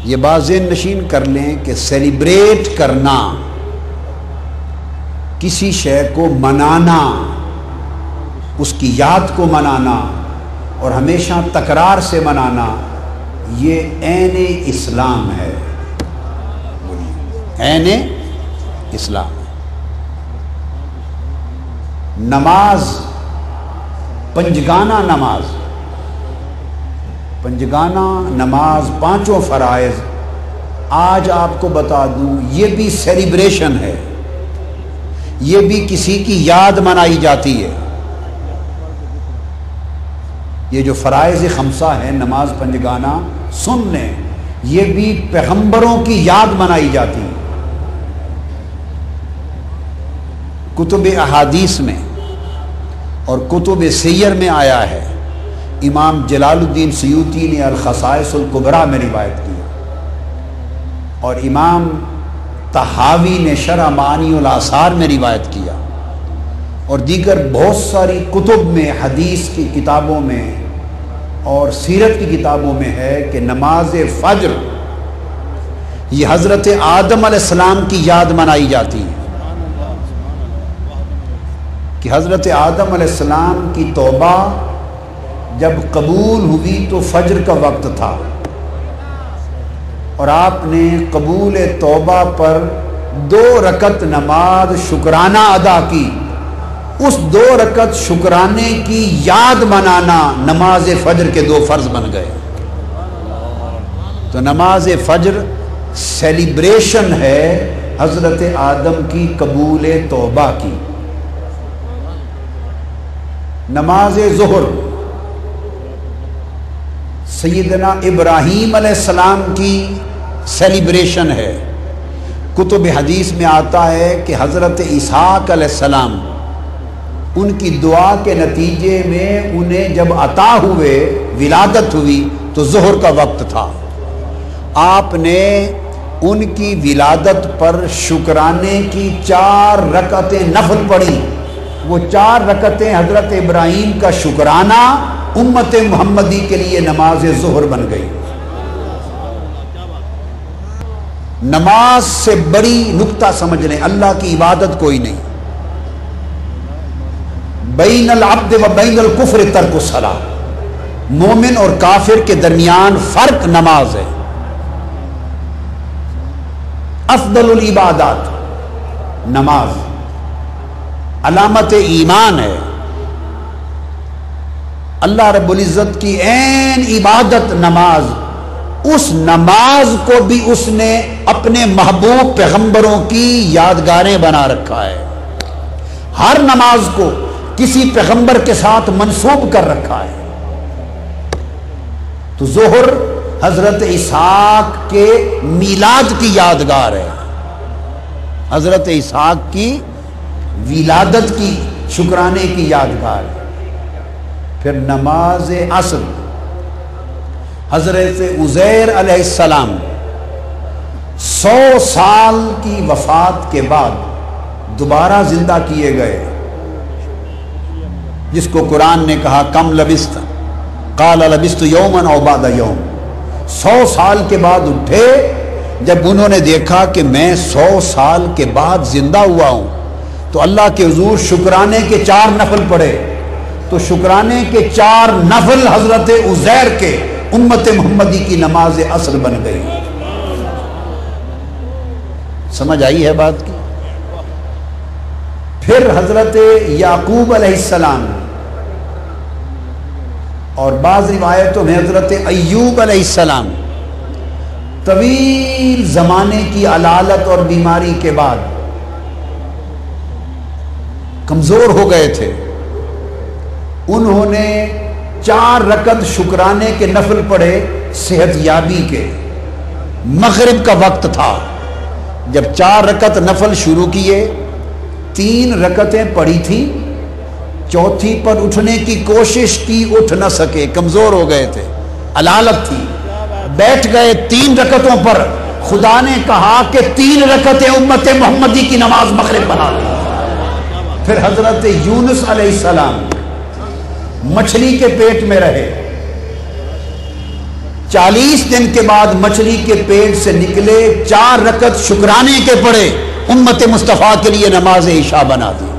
یہ بات ذہن نشین کر لیں کہ سیلیبریٹ کرنا، کسی شے کو منانا، اس کی یاد کو منانا اور ہمیشہ تکرار سے منانا، یہ عین اسلام ہے، عین اسلام ہے۔ نماز، پنجگانہ نماز، پنجگانہ نماز، پانچوں فرائض، آج آپ کو بتا دوں یہ بھی سیلیبریشن ہے، یہ بھی کسی کی یاد منائی جاتی ہے۔ یہ جو فرائض خمسہ ہے، نماز، پنجگانہ، سن لیں، یہ بھی پیغمبروں کی یاد منائی جاتی ہے۔ کتب احادیث میں اور کتب سیر میں آیا ہے، امام جلال الدین سیوطی نے الخصائص الکبریٰ میں روایت کی، اور امام طحاوی نے شرح معانی الآثار میں روایت کیا، اور دیگر بہت ساری کتب میں، حدیث کی کتابوں میں اور سیرت کی کتابوں میں ہے کہ نماز فجر یہ حضرت آدم علیہ السلام کی یاد منائی جاتی ہے، کہ حضرت آدم علیہ السلام کی توبہ جب قبول ہوئی تو فجر کا وقت تھا، اور آپ نے قبول توبہ پر 2 رکعت نماز شکرانہ ادا کی، اس 2 رکعت شکرانے کی یاد منانا نماز فجر کے 2 فرض بن گئے۔ تو نماز فجر سیلیبریشن ہے حضرت آدم کی قبول توبہ کی۔ نماز ظہر سیدنا ابراہیم علیہ السلام کی سیلیبریشن ہے۔ کتب حدیث میں آتا ہے کہ حضرت اسحاق علیہ السلام، ان کی دعا کے نتیجے میں انہیں جب عطا ہوئے، ولادت ہوئی، تو ظہر کا وقت تھا، آپ نے ان کی ولادت پر شکرانے کی 4 رکعتیں نفل پڑھی۔ وہ 4 رکعتیں حضرت ابراہیم کا شکرانہ امت محمدی کے لیے نماز ظہر بن گئی۔ نماز سے بڑی نکتہ سمجھ لیں، اللہ کی عبادت کوئی نہیں۔ بین العبد و بین الکفر ترک الصلاۃ، مومن اور کافر کے درمیان فرق نماز ہے۔ افضل العبادات نماز، علامت ایمان ہے۔ اللہ رب العزت کی عین عبادت نماز، اس نماز کو بھی اس نے اپنے محبوب پیغمبروں کی یادگاریں بنا رکھا ہے، ہر نماز کو کسی پیغمبر کے ساتھ منسوب کر رکھا ہے۔ تو ظہر حضرت اسحاق کے میلاد کی یادگار ہے، حضرت اسحاق کی ولادت کی شکرانے کی یادگار ہے۔ پھر نماز عصر، حضرت عزیر علیہ السلام 100 سال کی وفات کے بعد دوبارہ زندہ کیے گئے، جس کو قرآن نے کہا کم لبست، قال لبست یوما او بعد یوم، 100 سال کے بعد اٹھے۔ جب انہوں نے دیکھا کہ میں 100 سال کے بعد زندہ ہوا ہوں، تو اللہ کے حضور شکرانے کے 4 نفل پڑھے، تو شکرانے کے 4 نفل حضرت عزیر کے امت محمدی کی نماز عصر بن گئی۔ سمجھ آئی ہے بات کی؟ پھر حضرت یعقوب علیہ السلام، اور بعض روایتوں میں حضرت ایوب علیہ السلام، طویل زمانے کی علالت اور بیماری کے بعد کمزور ہو گئے تھے، انہوں نے 4 رکعت شکرانے کے نفل پڑھے صحت یابی کے۔ مغرب کا وقت تھا، جب 4 رکعت نفل شروع کیے، 3 رکعتیں پڑھی تھی، چوتھی پر اٹھنے کی کوشش کی، اٹھ نہ سکے، کمزور ہو گئے تھے، علالت تھی، بیٹھ گئے 3 رکعتوں پر۔ خدا نے کہا کہ 3 رکعتیں امت محمدی کی نماز مغرب بنا دی۔ پھر حضرت یونس علیہ السلام مچھلی کے پیٹ میں رہے، 40 دن کے بعد مچھلی کے پیٹ سے نکلے، 4 رکعت شکرانے کے پڑھے، امت مصطفیٰ کے لیے نماز عشاء بنا دی۔